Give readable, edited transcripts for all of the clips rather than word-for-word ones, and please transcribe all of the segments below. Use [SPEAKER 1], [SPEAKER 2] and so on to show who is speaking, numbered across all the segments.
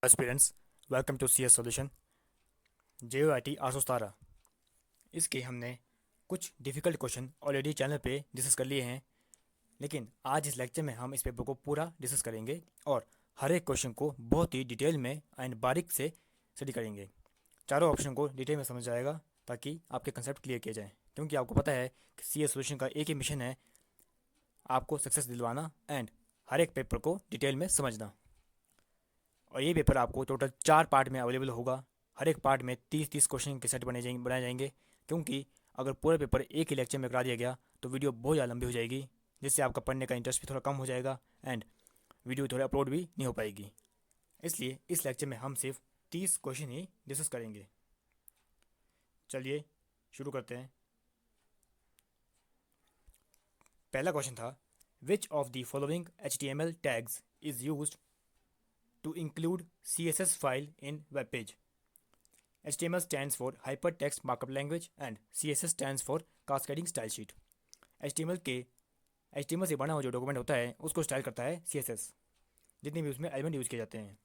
[SPEAKER 1] Aspirants, welcome to C S solution. JOIT 817 इसके हमने कुछ डिफ़िकल्ट क्वेश्चन ऑलरेडी चैनल पे डिस्कस कर लिए हैं, लेकिन आज इस लेक्चर में हम इस पेपर को पूरा डिस्कस करेंगे और हर एक क्वेश्चन को बहुत ही डिटेल में एंड बारीक से स्टडी करेंगे। चारों ऑप्शन को डिटेल में समझ जाएगा ताकि आपके कंसेप्ट क्लियर किए जाएँ, क्योंकि आपको पता है कि सी एस सोल्यूशन का एक ही मिशन है, आपको सक्सेस दिलवाना एंड हर एक पेपर को डिटेल में समझना। और ये पेपर आपको टोटल 4 पार्ट में अवेलेबल होगा। हर एक पार्ट में 30-30 क्वेश्चन के सेट बनाए जाएंगे, क्योंकि अगर पूरा पेपर एक ही लेक्चर में करा दिया गया तो वीडियो बहुत ज़्यादा लंबी हो जाएगी, जिससे आपका पढ़ने का इंटरेस्ट भी थोड़ा कम हो जाएगा एंड वीडियो थोड़ा अपलोड भी नहीं हो पाएगी। इसलिए इस लेक्चर में हम सिर्फ 30 क्वेश्चन ही डिस्कस करेंगे। चलिए शुरू करते हैं। पहला क्वेश्चन था, which of the following HTML tags is used to include CSS file in web page? HTML stands for Hypertext Markup Language and CSS stands for Cascading Style Sheet. HTML से बना हुआ जो डॉक्यूमेंट होता है उसको style करता है CSS, जितने भी उसमें एलिमेंट यूज़ किए जाते हैं।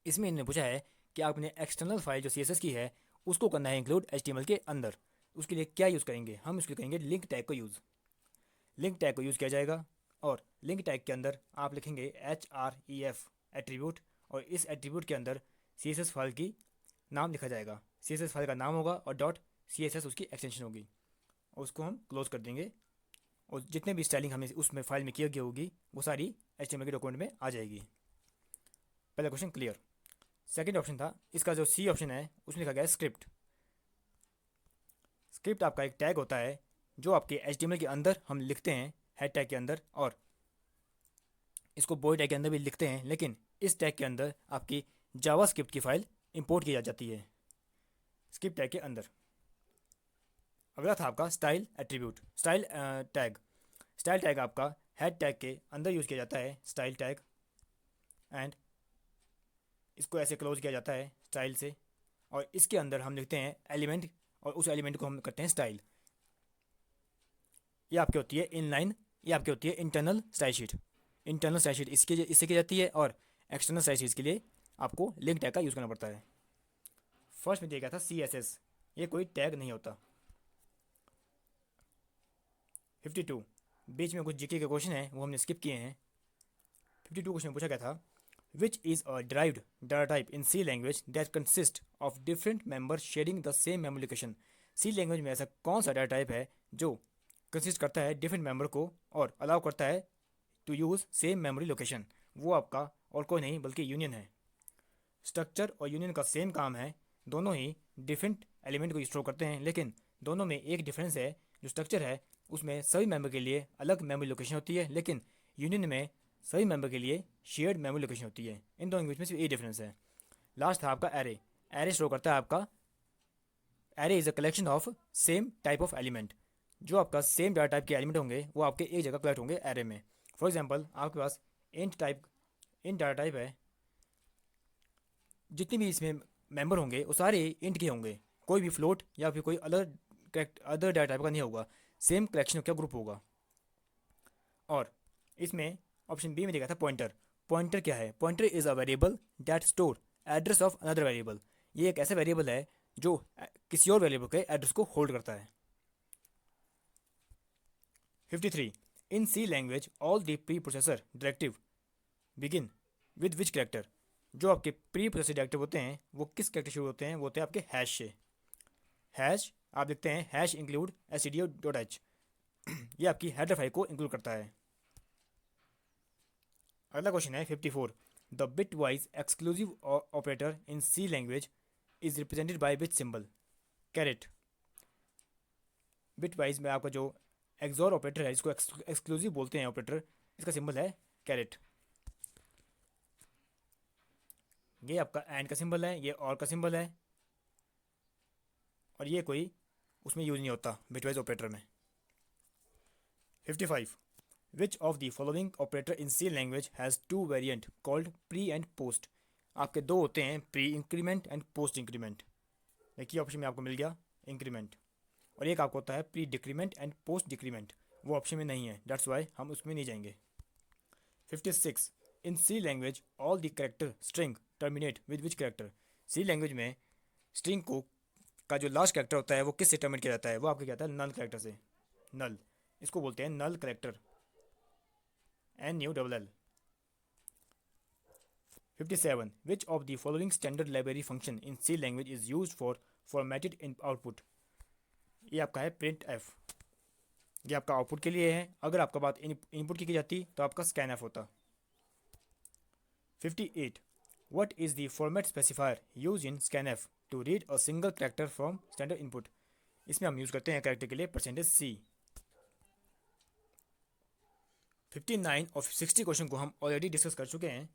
[SPEAKER 1] इसमें इन्होंने पूछा है कि आपने एक्सटर्नल फाइल जो CSS की है उसको करना है इंक्लूड HTML के अंदर। उसके लिए क्या यूज़ करेंगे? हम उसके करेंगे लिंक टैग को यूज़। लिंक टैग को यूज़ किया जाएगा और लिंक टैग के अंदर आप लिखेंगे href एट्रीब्यूट, और इस एट्रीब्यूट के अंदर CSS फाइल की नाम लिखा जाएगा। CSS फाइल का नाम होगा और .css उसकी एक्सटेंशन होगी, और उसको हम क्लोज कर देंगे। और जितने भी स्टाइलिंग हमें उसमें फाइल में किया गया होगी वो सारी HTML के डॉक्यूमेंट में आ जाएगी। पहला क्वेश्चन क्लियर। सेकंड ऑप्शन था, इसका जो सी ऑप्शन है उसमें लिखा गया है स्क्रिप्ट। स्क्रिप्ट आपका एक टैग होता है जो आपके HTML के अंदर हम लिखते हैं, हेड टैग के अंदर, और इसको बॉडी टैग के अंदर भी लिखते हैं, लेकिन इस टैग के अंदर आपकी जावास्क्रिप्ट की फाइल इंपोर्ट की जाती है स्क्रिप्ट टैग के अंदर। अगला था आपका style attribute, style tag. Style tag आपका हेड टैग के अंदर यूज़ किया जाता है, स्टाइल टैग, एंड इसको ऐसे क्लोज किया जाता है स्टाइल से, और इसके अंदर हम लिखते हैं एलिमेंट, और उस एलिमेंट को हम करते हैं स्टाइल। ये आपकी होती है इनलाइन, ये आपकी होती है internal style sheet. Internal style sheet इससे की जाती है, और एक्सटर्नल स्टाइल शीट के लिए आपको लिंक टैग का यूज़ करना पड़ता है। फर्स्ट में दिया गया था CSS, ये कोई टैग नहीं होता। 52, बीच में कुछ जीके के क्वेश्चन है वो हमने स्किप किए हैं। 52 क्वेश्चन में पूछा गया था, which is a derived data type in C language that consist of different member sharing the same memory location? C language में ऐसा कौन सा डाटा टाइप है जो कंसिस्ट करता है डिफरेंट मेंबर को और अलाउ करता है to use same memory location? वो आपका और कोई नहीं बल्कि यूनियन है। स्ट्रक्चर और यूनियन का सेम काम है, दोनों ही डिफरेंट एलिमेंट को स्टोर करते हैं, लेकिन दोनों में एक डिफरेंस है। जो स्ट्रक्चर है उसमें सभी मेंबर के लिए अलग मेमोरी लोकेशन होती है, लेकिन यूनियन में सभी मेंबर के लिए शेयर्ड मेमोरी लोकेशन होती है। इन दोनों के बीच में सिर्फ एक डिफरेंस है। लास्ट था आपका एरे। एरे स्टोर करता है आपका, array is a collection of same type of element. जो आपका सेम डाटा टाइप के एलिमेंट होंगे वो आपके एक जगह कलेक्ट होंगे एरे में। फॉर एग्जाम्पल आपके पास इंट डाटा टाइप है, जितने भी इसमें मेंबर होंगे वो सारे इंट के होंगे, कोई भी फ्लोट या फिर कोई अदर डाटा टाइप का नहीं होगा, सेम कलेक्शन का ग्रुप होगा। और इसमें ऑप्शन बी में देखा था पॉइंटर। पॉइंटर क्या है? Pointer is a variable that store address of another variable. ये एक ऐसा वेरिएबल है जो किसी और वेरिएबल के एड्रेस को होल्ड करता है। 53, इन C language all the pre processor directive begin with which character? जो आपके प्री प्रोसेसर डायरेक्टिव होते हैं वो किस कैरेक्टर शुरू होते हैं? वो होते हैं आपके हैश से। हैश आप देखते हैं हैश इंक्लूड stdio.h, ये आपकी हेडर फाइल को इंक्लूड करता है। अगला क्वेश्चन है 54, the bit wise exclusive operator in C language is represented by which symbol? Caret. Bit wise में आपका जो एक्सॉर ऑपरेटर है, इसको एक्सक्लूसिव बोलते हैं ऑपरेटर, इसका सिंबल है कैरेट। ये आपका एंड का सिंबल है, ये और का सिंबल है, और ये कोई उसमें यूज नहीं होता बिटवाइज ऑपरेटर में। 55, which of the following operator in C language has two variant called pre and post? आपके दो होते हैं, pre increment and post increment. एक ही ऑप्शन में आपको मिल गया इंक्रीमेंट, और एक आपको होता है pre decrement and post decrement, वो ऑप्शन में नहीं है, दैट्स वाई हम उसमें नहीं जाएंगे। 56, in C language all the character string terminate with which character. C language में स्ट्रिंग को का जो लास्ट कैरेक्टर होता है वो किससे टर्मिनेट किया जाता है, वो आपको क्या होता है, नल कैरेक्टर से। नल, इसको बोलते हैं null character, NULL। 57 which of the following standard library function in C language is use for formatted in output. ये आपका है प्रिंट एफ, ये आपका आउटपुट के लिए है। अगर आपका बात इनपुट की जाती तो आपका स्कैन एफ होता। 58 what is the format specifier use in scan F two read a single character from standard input. इसमें हम यूज करते हैं कैरेक्टर के लिए %C। 59 और 60 क्वेश्चन को हम ऑलरेडी डिस्कस कर चुके हैं।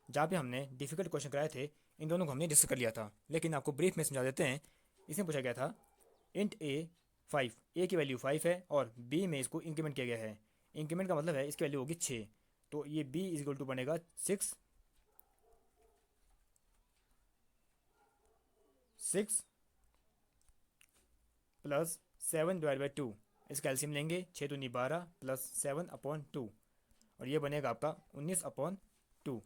[SPEAKER 1] जहाँ पे हमने डिफिकल्ट क्वेश्चन कराए थे इन दोनों को हमने डिस्कस कर लिया था, लेकिन आपको ब्रीफ में समझा देते हैं। इसमें पूछा गया था इंट ए 5, ए की वैल्यू 5 है और बी में इसको इंक्रीमेंट किया गया है। इंक्रीमेंट का मतलब है इसकी वैल्यू होगी 6, तो ये बी इज इक्वल टू बनेगा 6 प्लस 7 डिवाइड बाई 2। इसका एलसीएम लेंगे, 6 दूनी 12 प्लस 7/2, और ये बनेगा आपका 19/2।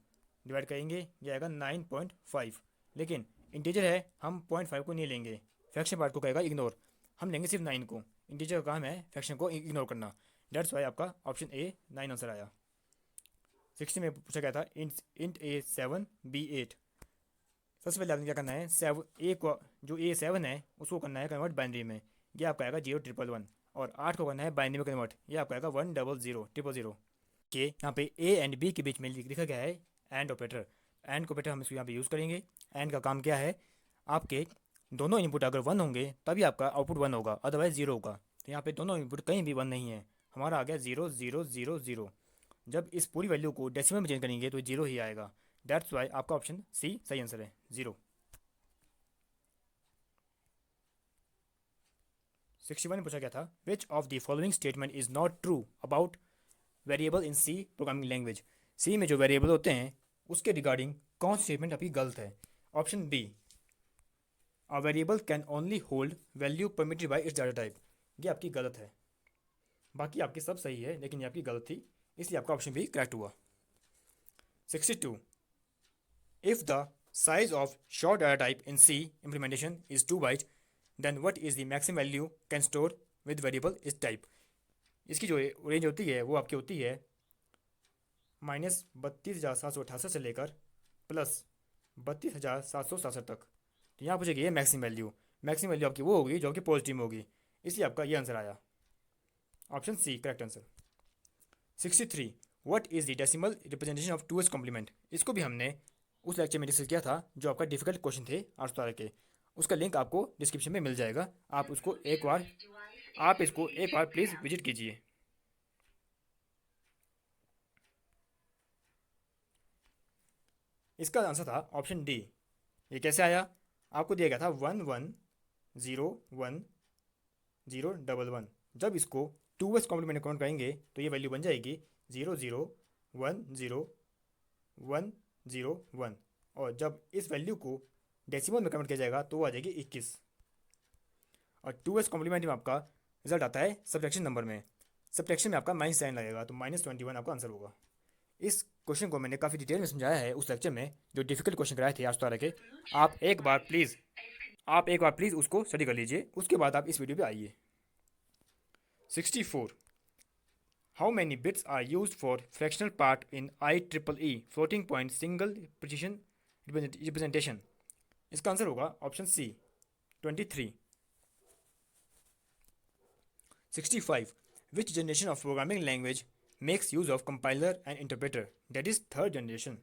[SPEAKER 1] डिवाइड करेंगे ये आएगा 9.5, लेकिन इंटीजर है हम 0.5 को नहीं लेंगे, फ्रैक्शन पार्ट को कहेगा इग्नोर, हम लेंगे सिर्फ 9 को। इंटीजर का काम है फ्रैक्शन को इग्नोर करना। डेट्स वाई आपका ऑप्शन ए 9 आंसर आया। 60 में पूछा गया था इंट ए 7 बी 8। सबसे पहले आपने क्या करना है, 7 ए को, जो ए 7 है उसको करना है कन्वर्ट बाइनरी में, ये आपका आएगा 01111, और 8 को करना है बाइनरी में कन्वर्ट, ये आपका आएगा 1000000 के। यहाँ पे ए एंड बी के बीच में लिखा गया है एंड ऑपरेटर। एंड ऑपरेटर हम इसको यहाँ पे यूज़ करेंगे। एंड का काम क्या है, आपके दोनों इनपुट अगर 1 होंगे तभी आपका आउटपुट 1 होगा, अदरवाइज 0 होगा। तो यहाँ पे दोनों इनपुट कहीं भी 1 नहीं है, हमारा आ गया 0000। जब इस पूरी वैल्यू को डेसिमल में चेंज करेंगे तो 0 ही आएगा। दैट्स वाई आपका ऑप्शन सी सही आंसर है, 0। 61 में पूछा गया था which of the following statement is not true about variable in C programming language. C में जो वेरिएबल होते हैं उसके रिगार्डिंग कौन सी स्टेटमेंट आपकी गलत है। Option B, a variable can only hold value permitted by its data type, ये आपकी गलत है। बाकी आपकी सब सही है लेकिन ये आपकी गलत थी, इसलिए आपका ऑप्शन बी करेक्ट हुआ। 62 if the size of short data type in C implementation is 2 byte then what is the maximum value can store with variable इस टाइप। इसकी जो रेंज होती है वो आपकी होती है -32,788 से लेकर प्लस 32,767 तक। तो यहाँ पूछेगी ये मैक्सिमम वैल्यू, मैक्सिमम वैल्यू आपकी वो होगी जो आपकी पॉजिटिव में होगी, इसलिए आपका ये आंसर आया, option C correct answer. 63 what is the decimal representation of 2s complement. इसको भी हमने उस लेक्चर में डिस्कस किया था जो आपका डिफिकल्ट क्वेश्चन थे 8 के, उसका लिंक आपको डिस्क्रिप्शन में मिल जाएगा। आप इसको एक बार प्लीज़ विजिट कीजिए। इसका आंसर था ऑप्शन डी। ये कैसे आया, आपको दिया गया था 11010111। जब इसको 2s कॉम्प्लीमेंट काउंट करेंगे तो ये वैल्यू बन जाएगी 00101101, और जब इस वैल्यू को डेसिमल में कन्वर्ट किया जाएगा तो वो आ जाएगी 21। और 2s कॉम्प्लीमेंट में आपका रिजल्ट आता है सब्ट्रैक्शन नंबर में, सब्ट्रैक्शन में आपका -9 लगेगा, तो -21 आपका आंसर होगा। इस क्वेश्चन को मैंने काफ़ी डिटेल में समझाया है उस लेक्चर में जो डिफिकल्ट क्वेश्चन कराए थे 8 के। आप एक बार प्लीज़ उसको स्टडी कर लीजिए, उसके बाद आप इस वीडियो पे आइए। 64 how many bits are use for fractional part in IEEE floating point single precision representation. इसका आंसर होगा option C 23। 65 which generation of programming language makes use of compiler and interpreter, that is third generation.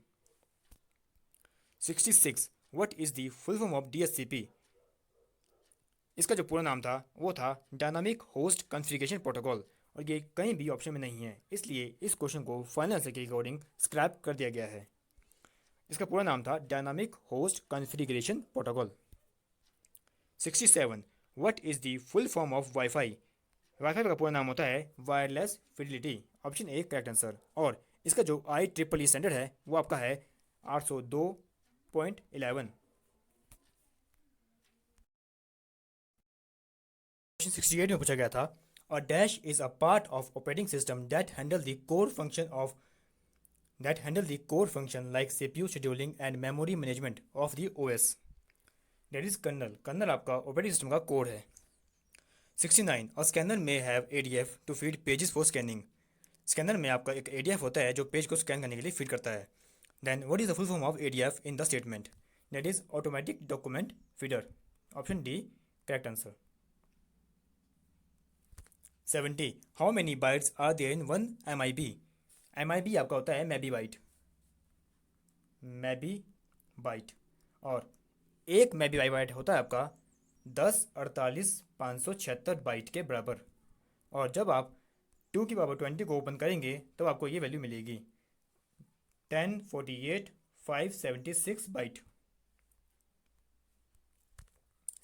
[SPEAKER 1] 66 what is the full form of DHCP। इसका जो पूरा नाम था वो था dynamic host configuration protocol, और ये कहीं भी ऑप्शन में नहीं है, इसलिए इस क्वेश्चन को फाइनल आंसर के अकॉर्डिंग स्क्रैप कर दिया गया है। इसका पूरा नाम था dynamic host configuration protocol. 67 what is the full form of wifi. Wifi का पूरा नाम होता है wireless Fidelity, option A correct answer. और इसका जो IEEE स्टैंडर्ड है वो आपका है 802.11। क्वेश्चन 68 में पूछा गया था a dash is a part of operating system that handle the core function of that handle the core function like CPU scheduling and memory management of the OS. That is kernel. Kernel आपका operating system का code है. 69. A scanner may have ADF to feed pages for scanning. Scanner में आपका एक ADF होता है जो page को स्कैन करने के लिए फीड करता है. Then what is the full form of ADF in the statement? That is automatic document feeder. Option D, correct answer. 70. How many bytes are there in one MIB? MIB आपका होता है maybe bite. Maybe bite. और एक maybe bite होता है आपका 1048,576 bite के बराबर. और जब आप 2 की पावर 20 को ओपन करेंगे तब आपको ये वैल्यू मिलेगी 1048,576 byte.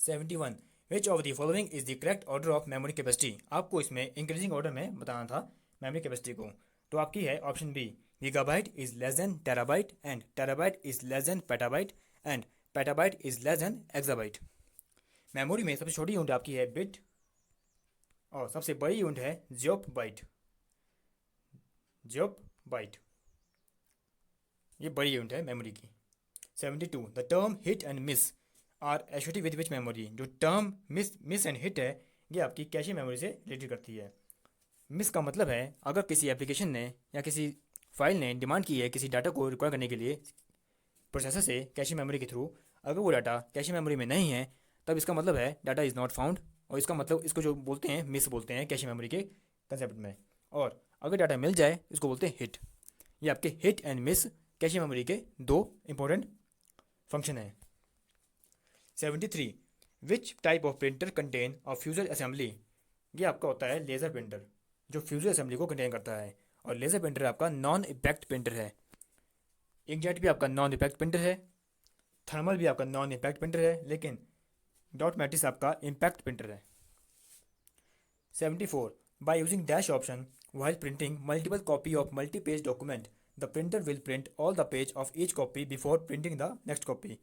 [SPEAKER 1] 71. Which of the following is the correct order of memory capacity? आपको इसमें इंक्रीजिंग ऑर्डर में बताना था मेमोरी कैपेसिटी को. तो आपकी है option B, gigabyte is less than terabyte and terabyte is less than petabyte and petabyte is less than exabyte. Memory में सबसे छोटी यूनिट आपकी है बिट और सबसे बड़ी यूनिट है ज़ियोप बाइट. ज़ियोप बाइट ये बड़ी यूनिट है मेमोरी की. 72. The term hit and miss are associated with which memory? जो टर्म मिस एंड हिट है ये आपकी कैशे मेमोरी से रिलेटेड करती है. मिस का मतलब है अगर किसी एप्लीकेशन ने या किसी फाइल ने डिमांड की है किसी डाटा को रिकॉर्ड करने के लिए प्रोसेसर से कैशे मेमोरी के थ्रू, अगर वो डाटा कैशे मेमोरी में नहीं है तब इसका मतलब है डाटा इज़ नॉट फाउंड. और इसका मतलब इसको जो बोलते हैं मिस बोलते हैं कैशे मेमोरी के कंसेप्ट में. और अगर डाटा मिल जाए इसको बोलते हैं हिट. ये आपके hit and miss cache memory के दो इंपॉर्टेंट फंक्शन हैं. 73. Which type of printer contain a fuser assembly? ये आपका होता है लेज़र प्रिंटर जो फ्यूजर असेंबली को कंटेन करता है. और लेज़र प्रिंटर आपका नॉन इम्पैक्ट प्रिंटर है. इंकजेट भी आपका नॉन इम्पैक्ट प्रिंटर है. थर्मल भी आपका नॉन इम्पैक्ट प्रिंटर है. लेकिन डॉट मैट्रिक्स आपका इम्पैक्ट प्रिंटर है. 74. By using dash option while printing multiple copy of multi-page document, the printer will print all the page of each copy before printing the next copy.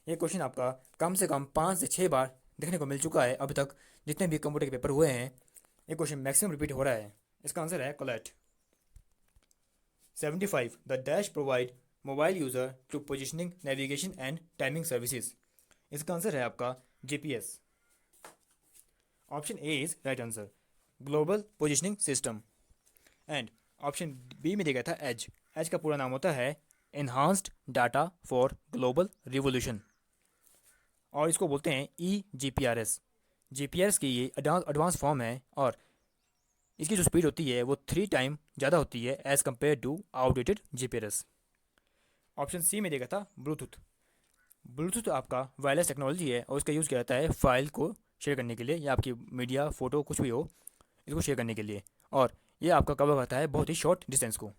[SPEAKER 1] ये question आपका कम से कम 5 से 6 बार देखने को मिल चुका है अभी तक जितने भी कंप्यूटर के पेपर हुए हैं. ये क्वेश्चन मैक्सिमम रिपीट हो रहा है. इसका आंसर है कोलेट. 75. The dash provide mobile user to positioning navigation and timing services. इसका आंसर है आपका GPS. Option A is right answer, global positioning system. And option B में दिया गया था एज. एज का पूरा नाम होता है enhanced data for global revolution और इसको बोलते हैं EGPRS. GPRS की ये एडवांस फॉर्म है और इसकी जो स्पीड होती है वो 3 टाइम ज़्यादा होती है as compare to outdated GPRS. Option C में देखा था ब्लूटूथ. ब्लूटूथ आपका वायरलेस टेक्नोलॉजी है और इसका यूज़ किया जाता है फाइल को शेयर करने के लिए या आपकी मीडिया फोटो कुछ भी हो इसको शेयर करने के लिए. और ये आपका कवर करता है बहुत ही शॉर्ट डिस्टेंस को.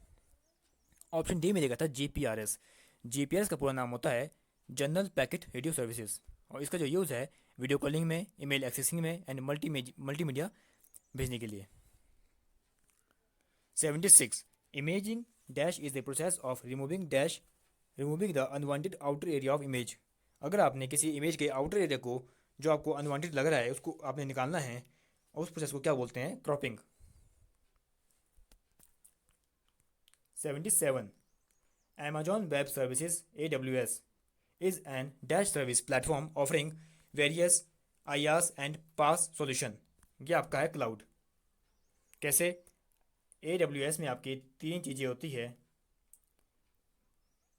[SPEAKER 1] ऑप्शन डी में देखा था GPRS. GPRS का पूरा नाम होता है जनरल पैकेट रेडियो सर्विसेज और इसका जो यूज़ है वीडियो कॉलिंग में, ईमेल एक्सेसिंग में एंड मल्टीमीडिया भेजने के लिए. 76. Imaging dash is the process of removing the unwanted outer area of image. अगर आपने किसी इमेज के आउटर एरिया को जो आपको अनवांटेड लग रहा है उसको आपने निकालना है और उस प्रोसेस को क्या बोलते हैं? Cropping. 77. Amazon Web Services AWS is an dash service platform offering various IaaS and PaaS solution. ये आपका है क्लाउड. कैसे? AWS में आपकी 3 चीज़ें होती है.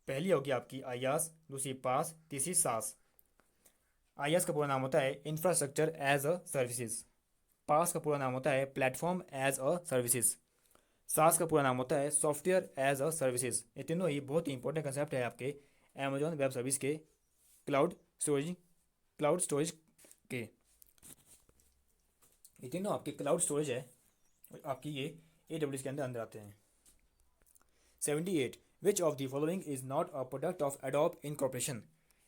[SPEAKER 1] पहली होगी आपकी IaaS, दूसरी PaaS, तीसरी SaaS. IaaS का पूरा नाम होता है infrastructure as a services. PaaS का पूरा नाम होता है platform as a services. SaaS का पूरा नाम होता है सॉफ्टवेयर एज अ सर्विसेज. ये तीनों ही बहुत ही इंपॉर्टेंट कंसेप्ट है आपके अमेजॉन वेब सर्विस के क्लाउड स्टोरेज के. ये तीनों आपके क्लाउड स्टोरेज है और आपकी ये AWS के अंदर आते हैं. 78. विच of the following is not a product of adobe incorporation.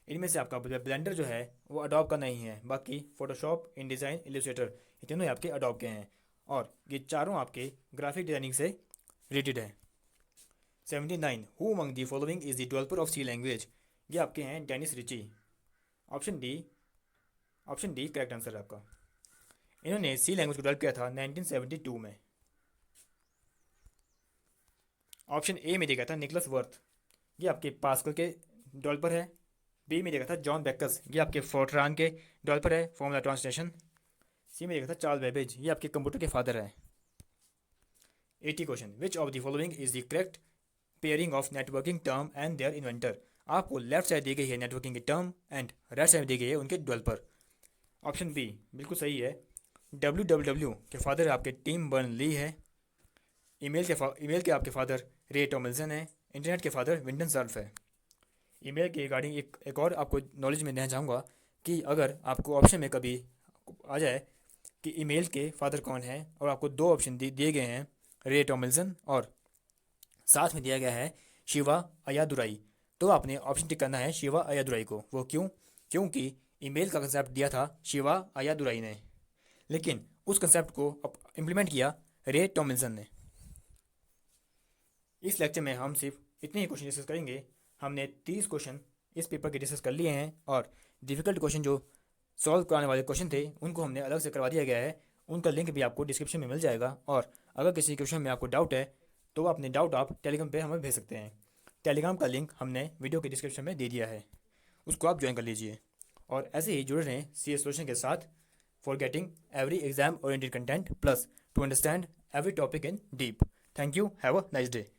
[SPEAKER 1] इनमें से आपका ब्लेंडर जो है वो एडोब का नहीं है. बाकी फोटोशॉप, इनडिज़ाइन, इलस्ट्रेटर ये तीनों ही आपके एडोब के हैं और ये चारों आपके ग्राफिक डिजाइनिंग से रिलेटेड है. 79. Who among the following is the developer of C language. ये आपके हैं Dennis Ritchie. Option D correct answer है आपका. इन्होंने सी लैंग्वेज को डेवलप किया था 1972 में. ऑप्शन ए में दिया गया था निकलस वर्थ, ये आपके पास्कल के डेवलपर है। बी में दिया गया था जॉन बेकस, ये आपके फोर्ट्रान के डेवलपर है, फॉर्मूला ट्रांसलेशन। सी में दिया गया था चार्ल्स बेबेज, ये आपके कंप्यूटर के फादर है। 80 question, which of the following is the correct pairing of networking term and their inventor. आपको लेफ्ट साइड दी गई है नेटवर्किंग की टर्म एंड राइट साइड दी गई है उनके डेवलपर। ऑप्शन बी बिल्कुल सही है। डब्ल्यू के फादर आपके टीम बर्न ली है। ईमेल के आपके फादर रे टॉमलिंसन है। इंटरनेट के फादर विंडन सर्फ है। ईमेल के रिगार्डिंग एक और आपको नॉलेज में देना चाहूँगा कि अगर आपको ऑप्शन में कभी आ जाए कि ईमेल के फादर कौन है और आपको दो ऑप्शन दिए गए हैं, रे टॉमलिंसन और साथ में दिया गया है शिवा अयादुराई, तो आपने ऑप्शन टिक करना है शिवा अयादुराई को। वो क्यों? क्योंकि ईमेल का कंसेप्ट दिया था शिवा अयादुराई ने, लेकिन उस कंसेप्ट को इम्प्लीमेंट किया रे टॉमलिंसन ने। इस लेक्चर में हम सिर्फ इतने ही क्वेश्चन डिस्कस करेंगे। हमने 30 क्वेश्चन इस पेपर के डिस्कस कर लिए हैं और डिफ़िकल्ट क्वेश्चन जो सॉल्व कराने वाले क्वेश्चन थे उनको हमने अलग से करवा दिया गया है। उनका लिंक भी आपको डिस्क्रिप्शन में मिल जाएगा। और अगर किसी क्वेश्चन में आपको डाउट है तो अपने डाउट आप टेलीग्राम पे हमें भेज सकते हैं। टेलीग्राम का लिंक हमने वीडियो के डिस्क्रिप्शन में दे दिया है, उसको आप ज्वाइन कर लीजिए। और ऐसे ही जुड़े रहें CS सोल्यूशन के साथ for getting every exam oriented content plus two understand every topic in deep. Thank you. Have a nice day.